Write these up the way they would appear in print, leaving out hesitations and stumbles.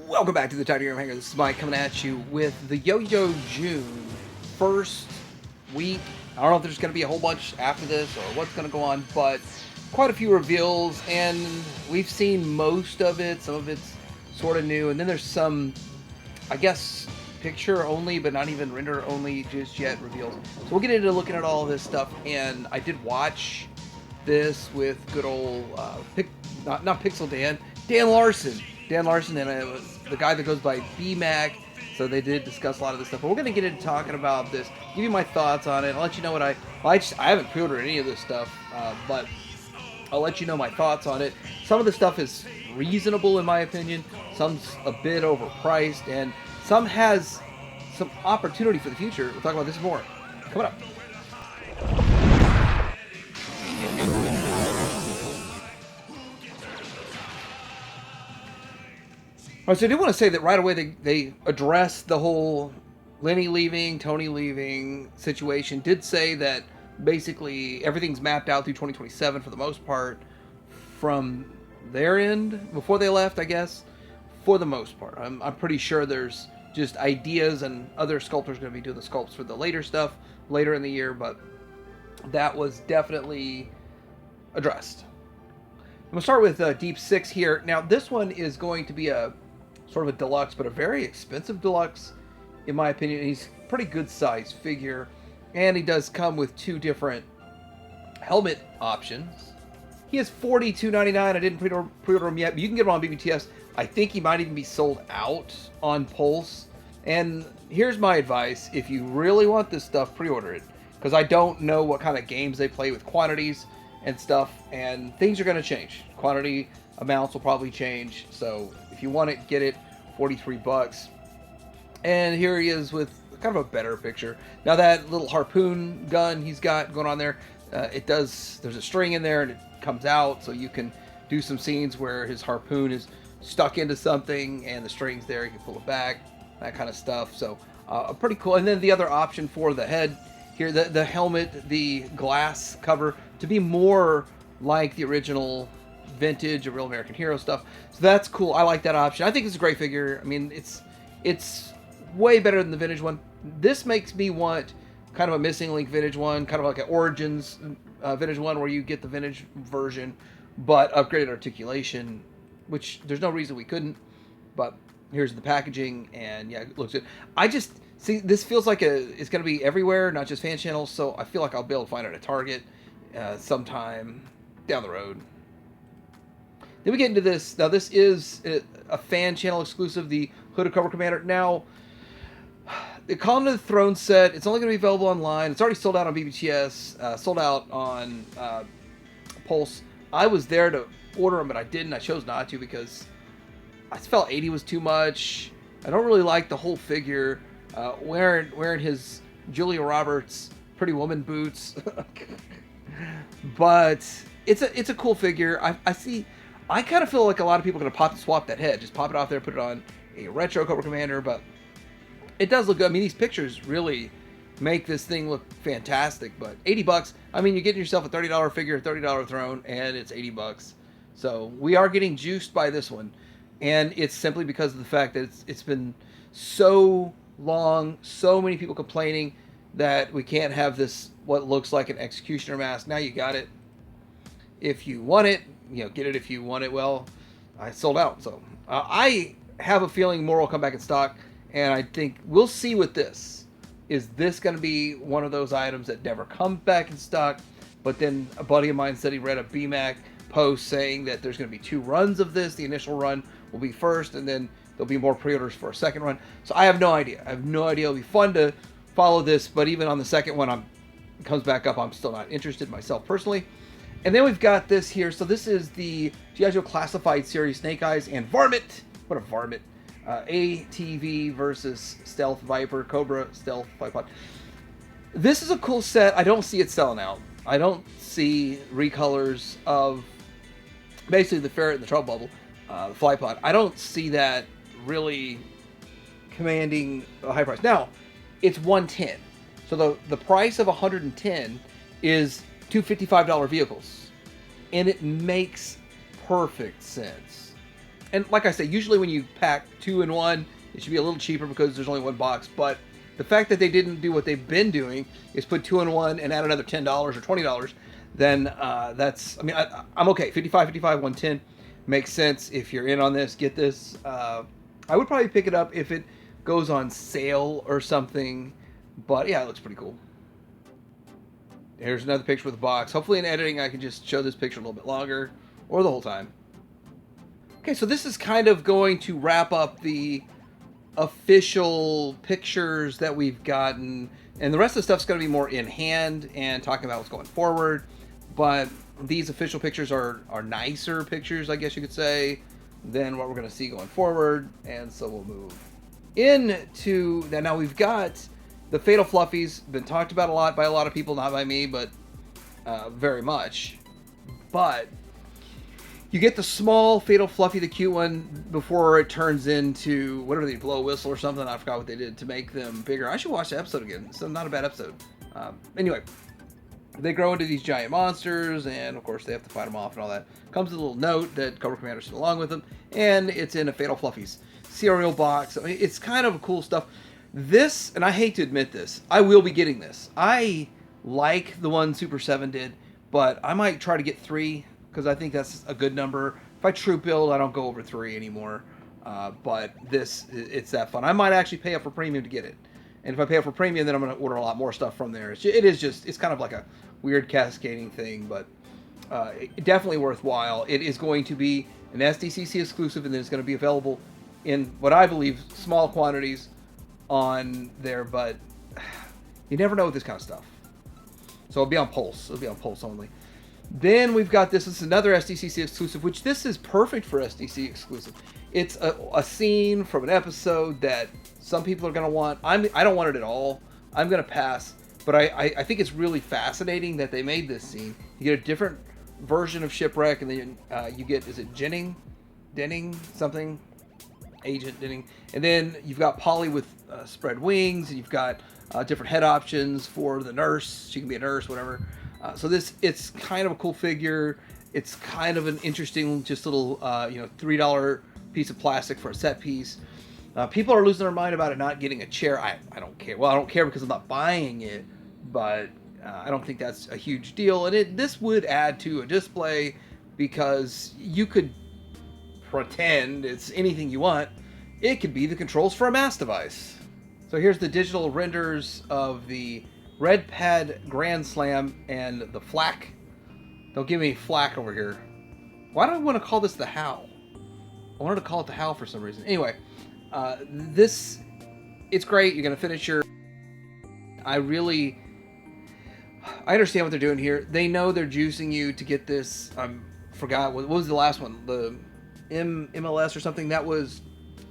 Welcome back to the Tiny Room Hangar. This is Mike coming at you with the Yo-Yo June first week. I don't know if there's going to be a whole bunch after this or what's going to go on, but quite a few reveals, and we've seen most of it. Some of it's sort of new, and then there's some, I guess, picture only, but not even render only just yet reveals. So we'll get into looking at all of this stuff, and I did watch this with good old, not Pixel Dan Larson. Dan Larson and the guy that goes by BMac. So they did discuss a lot of this stuff. But we're going to get into talking about this, give you my thoughts on it. I'll let you know what I haven't pre-ordered any of this stuff, but I'll let you know my thoughts on it. Some of the stuff is reasonable in my opinion. Some's a bit overpriced, and some has some opportunity for the future. We'll talk about this and more coming up. All right, so I do want to say that right away they addressed the whole Lenny leaving, Tony leaving situation. Did say that basically everything's mapped out through 2027 for the most part from their end before they left, I guess, for the most part. I'm pretty sure there's just ideas and other sculptors going to be doing the sculpts for the later stuff later in the year, but that was definitely addressed. I'm going to start with Deep 6 here. Now, this one is going to be a sort of a deluxe, but a very expensive deluxe, in my opinion. He's a pretty good size figure, and he does come with two different helmet options. He has $42.99. I didn't pre-order him yet, but you can get him on BBTS. I think he might even be sold out on Pulse. And here's my advice: if you really want this stuff, pre-order it, because I don't know what kind of games they play with quantities and stuff, and things are going to change. Quantity amounts will probably change, so if you want it, get it. $43. And here he is with kind of a better picture. Now that little harpoon gun he's got going on there, there's a string in there and it comes out, so you can do some scenes where his harpoon is stuck into something and the string's there, you can pull it back, that kind of stuff. So pretty cool. And then the other option for the head here, the helmet, the glass cover, to be more like the original vintage or Real American Hero stuff. So that's cool. I like that option. I think it's a great figure. I mean, it's way better than the vintage one. This makes me want kind of a Missing Link vintage one, kind of like an Origins vintage one where you get the vintage version but upgraded articulation, which there's no reason we couldn't. But here's the packaging, and yeah, it looks good. I just see this feels like it's going to be everywhere, not just fan channels, so I feel like I'll be able to find it at Target sometime down the road. Then we get into this. Now, this is a fan channel exclusive, the Hooded Cobra Commander. Now, the Call of the Throne set, it's only going to be available online. It's already sold out on BBTS, sold out on Pulse. I was there to order them, but I didn't. I chose not to because I felt 80 was too much. I don't really like the whole figure. Wearing his Julia Roberts Pretty Woman boots. But it's a cool figure. I kind of feel like a lot of people are going to pop and swap that head. Just pop it off there, put it on a retro Cobra Commander, but it does look good. I mean, these pictures really make this thing look fantastic, but $80, I mean, you're getting yourself a $30 figure, a $30 throne, and it's $80. So we are getting juiced by this one, and it's simply because of the fact that it's been so long, so many people complaining that we can't have this, what looks like an Executioner mask. Now you got it. If you want it, get it if you want it. Well, I sold out. So I have a feeling more will come back in stock, and I think we'll see with this. Is this going to be one of those items that never comes back in stock? But then a buddy of mine said he read a BMac post saying that there's going to be 2 runs of this. The initial run will be first, and then there'll be more pre-orders for a second run. So I have no idea. It'll be fun to follow this, but even on the second one, it comes back up, I'm still not interested myself personally. And then we've got this here. So this is the G.I. Joe Classified Series Snake Eyes and Varmint. What a Varmint. ATV versus Stealth Viper, Cobra Stealth Viper. This is a cool set. I don't see it selling out. I don't see recolors of basically the Ferret and the Trouble Bubble, the Flypod. I don't see that really commanding a high price. Now, it's $110. So the price of $110 is two $55 vehicles. And it makes perfect sense. And like I say, usually when you pack 2 in 1, it should be a little cheaper because there's only 1 box. But the fact that they didn't do what they've been doing is put 2 in 1 and add another $10 or $20, then that's, I mean, I'm okay. 55, 110 makes sense. If you're in on this, get this. I would probably pick it up if it goes on sale or something. But yeah, it looks pretty cool. Here's another picture with a box. Hopefully in editing I can just show this picture a little bit longer or the whole time. Okay, so this is kind of going to wrap up the official pictures that we've gotten. And the rest of the stuff's going to be more in hand and talking about what's going forward. But these official pictures are nicer pictures, I guess you could say, than what we're going to see going forward. And so we'll move into that. Now we've got the Fatal Fluffies, been talked about a lot by a lot of people, not by me, but very much. But you get the small Fatal Fluffy, the cute one, before it turns into, what are they, blow a whistle or something? I forgot what they did to make them bigger. I should watch the episode again. It's not a bad episode. Anyway, they grow into these giant monsters, and of course they have to fight them off and all that. Comes with a little note that Cobra Commander sent along with them, and it's in a Fatal Fluffies cereal box. I mean, it's kind of cool stuff. This, and I hate to admit this, I will be getting this. I like the one Super 7 did, but I might try to get 3, because I think that's a good number. If I troop build, I don't go over 3 anymore. But this, it's that fun. I might actually pay up for premium to get it. And if I pay up for premium, then I'm going to order a lot more stuff from there. It's kind of like a weird cascading thing, but definitely worthwhile. It is going to be an SDCC exclusive, and then it's going to be available in what I believe small quantities on there, but you never know with this kind of stuff. So it'll be on Pulse. It'll be on Pulse only. Then we've got this. This is another SDCC exclusive, which this is perfect for SDC exclusive. It's a scene from an episode that some people are going to want. I don't want it at all. I'm going to pass. But I think it's really fascinating that they made this scene. You get a different version of Shipwreck, and then you get, is it Denning, something? Agent Denning. And then you've got Polly with spread wings, and you've got different head options for the nurse. She can be a nurse, whatever. So it's kind of a cool figure. It's kind of an interesting, just little, $3 piece of plastic for a set piece. People are losing their mind about it not getting a chair. I don't care. Well, I don't care because I'm not buying it, but I don't think that's a huge deal. And this would add to a display, because you could pretend it's anything you want. It could be the controls for a mass device. So here's the digital renders of the Red Pad Grand Slam and the Flak. Don't give me Flak over here. Why do I want to call this the Howl? I wanted to call it the Howl for some reason. Anyway, it's great. You're going to finish your... I understand what they're doing here. They know they're juicing you to get this. I forgot, what was the last one? The MLS or something? That was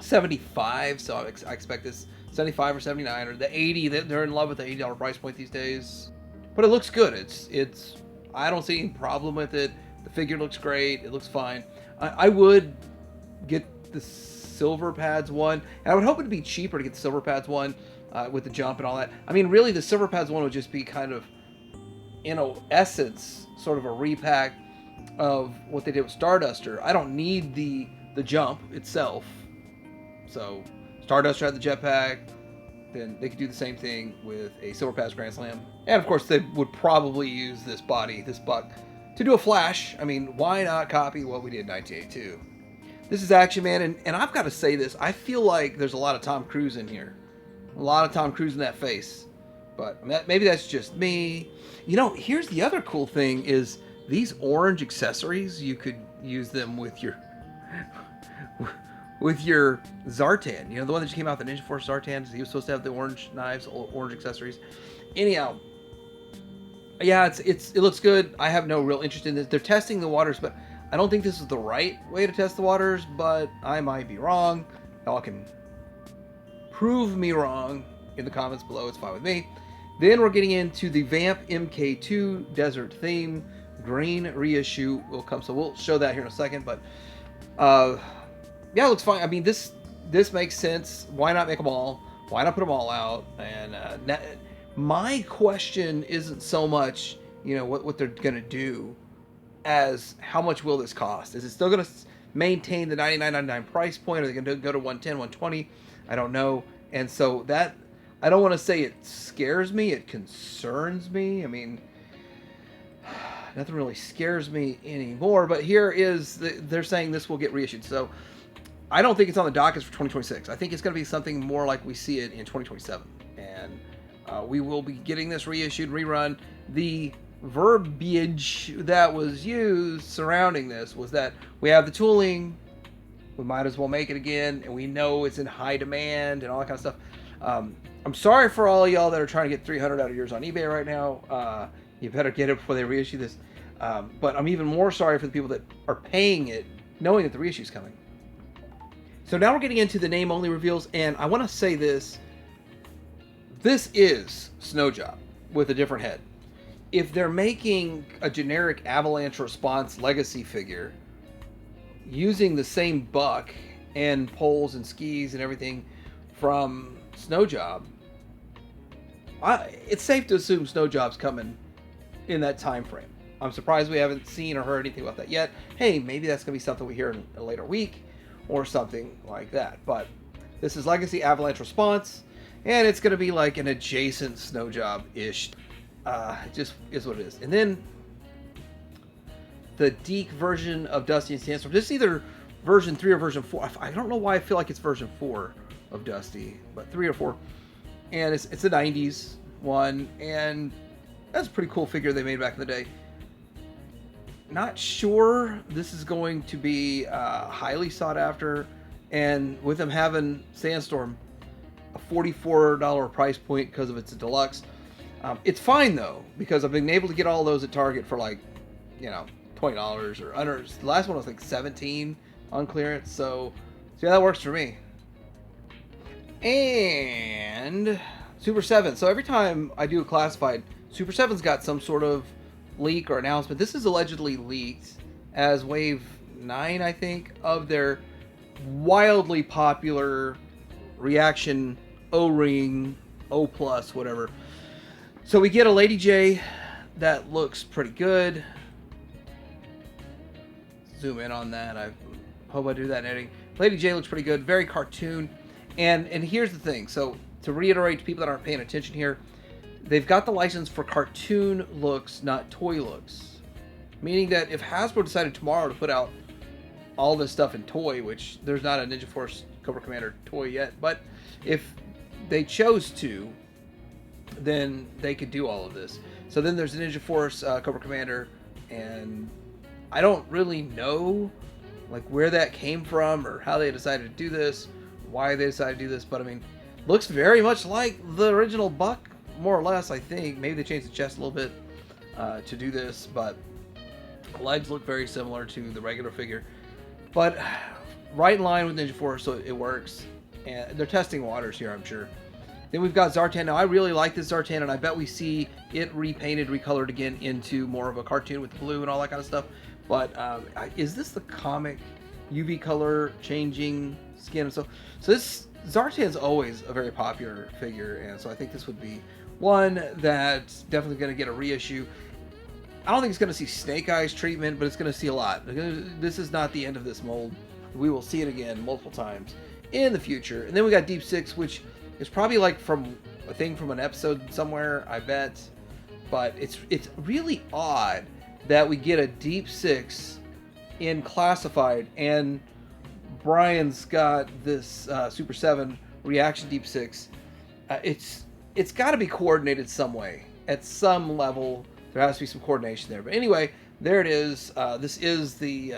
75, so I expect this 75 or 79 or the 80. They're in love with the $80 price point these days. But it looks good. It's I don't see any problem with it. The figure looks great. It looks fine. I would get the Silver Pads one, and I would hope it'd be cheaper to get the Silver Pads one with the jump and all that. I mean, really, the Silver Pads one would just be kind of, in essence, sort of a repack of what they did with Starduster. I don't need the jump itself. So Starduster had the jetpack, then they could do the same thing with a Silver Pass Grand Slam. And of course they would probably use this buck, to do a flash. I mean, why not copy what we did in 1982? This is Action Man, and I've got to say this, I feel like there's a lot of Tom Cruise in here. A lot of Tom Cruise in that face. But maybe that's just me. You know, here's the other cool thing is these orange accessories, you could use them with your Zartan. You know, the one that just came out, the Ninja Force Zartan. He was supposed to have the orange knives, orange accessories. Anyhow, yeah, it looks good. I have no real interest in this. They're testing the waters, but I don't think this is the right way to test the waters, but I might be wrong. Y'all can prove me wrong in the comments below. It's fine with me. Then we're getting into the Vamp MK2 Desert Theme. Green reissue will come, so we'll show that here in a second, but yeah, it looks fine. I mean, this makes sense. Why not make them all? Why not put them all out? And my question isn't so much, what they're gonna do, as how much will this cost? Is it still gonna maintain the $99.99 price point? Are they going to go to $110, $120? I don't know. And so that, I don't want to say it scares me. It concerns me. I mean, nothing really scares me anymore. But here is, they're saying this will get reissued. So I don't think it's on the dockets for 2026. I think it's going to be something more like we see it in 2027. And we will be getting this reissued, rerun. The verbiage that was used surrounding this was that we have the tooling, we might as well make it again, and we know it's in high demand and all that kind of stuff. I'm sorry for all y'all that are trying to get 300 out of yours on eBay right now. You better get it before they reissue this. But I'm even more sorry for the people that are paying it knowing that the reissue is coming. So now we're getting into the name only reveals, and I want to say this. This is Snowjob with a different head. If they're making a generic Avalanche Response Legacy figure using the same buck and poles and skis and everything from Snowjob, it's safe to assume Snowjob's coming in that time frame. I'm surprised we haven't seen or heard anything about that yet. Hey, maybe that's going to be something we hear in a later week or something like that. But this is Legacy Avalanche Response, and it's going to be like an adjacent Snowjob-ish. It just is what it is. And then the Deke version of Dusty and Sandstorm. This is either version 3 or version 4. I don't know why I feel like it's version 4 of Dusty, but 3 or 4. And it's a 90s one, and that's a pretty cool figure they made back in the day. Not sure this is going to be highly sought after, and with them having Sandstorm, a $44 price point because of its deluxe. It's fine though, because I've been able to get all those at Target for like, $20 or under. The last one was like $17 on clearance, so yeah, that works for me. And Super 7. So every time I do a classified, Super 7's got some sort of leak or announcement. This is allegedly leaked as Wave 9, I think, of their wildly popular reaction O-ring, O+, whatever. So we get a Lady J that looks pretty good. Zoom in on that. I hope I do that in editing. Lady J looks pretty good. Very cartoon. And here's the thing. So to reiterate to people that aren't paying attention here, they've got the license for cartoon looks, not toy looks. Meaning that if Hasbro decided tomorrow to put out all this stuff in toy, which there's not a Ninja Force Cobra Commander toy yet, but if they chose to, then they could do all of this. So then there's the Ninja Force Cobra Commander, and I don't really know like where that came from or how they decided to do this, why they decided to do this, but I mean, looks very much like the original Buck, more or less. I think maybe they changed the chest a little bit to do this, but the legs look very similar to the regular figure, but right in line with Ninja Force, so it works. And they're testing waters here, I'm sure. Then we've got Zartan. Now, I really like this Zartan, and I bet we see it repainted, recolored again into more of a cartoon with blue and all that kind of stuff. But is this the comic UV color changing skin and stuff? So this Zartan's always a very popular figure, and so I think this would be one that's definitely going to get a reissue. I don't think it's going to see Snake Eyes treatment, but it's going to see a lot. This is not the end of this mold. We will see it again multiple times in the future. And then we got Deep Six, which is probably like from a thing from an episode somewhere, I bet. But it's really odd that we get a Deep Six in classified, and Brian's got this Super 7 reaction Deep Six. It's got to be coordinated some way. At some level, there has to be some coordination there. But anyway, there it is. This is the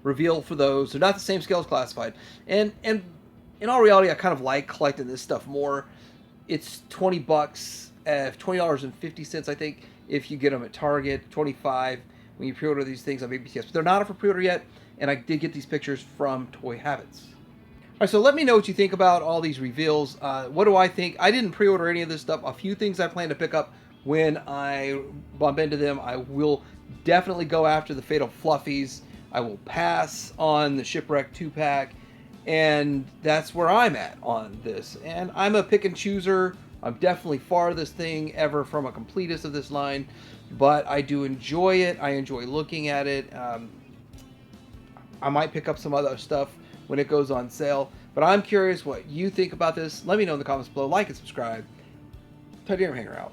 reveal for those. They're not the same scale as classified. And in all reality, I kind of like collecting this stuff more. It's $20, $20.50, I think, if you get them at Target. $25 when you pre-order these things on BBTS. But they're not up for pre-order yet, and I did get these pictures from Toy Habits. All right, so let me know what you think about all these reveals. What do I think? I didn't pre-order any of this stuff. A few things I plan to pick up when I bump into them. I will definitely go after the Fatal Fluffies. I will pass on the Shipwreck 2-pack. And that's where I'm at on this. And I'm a pick and chooser. I'm definitely farthest thing ever from a completist of this line. But I do enjoy it. I enjoy looking at it. I might pick up some other stuff when it goes on sale. But I'm curious what you think about this. Let me know in the comments below. Like and subscribe. Titanium Hanger out.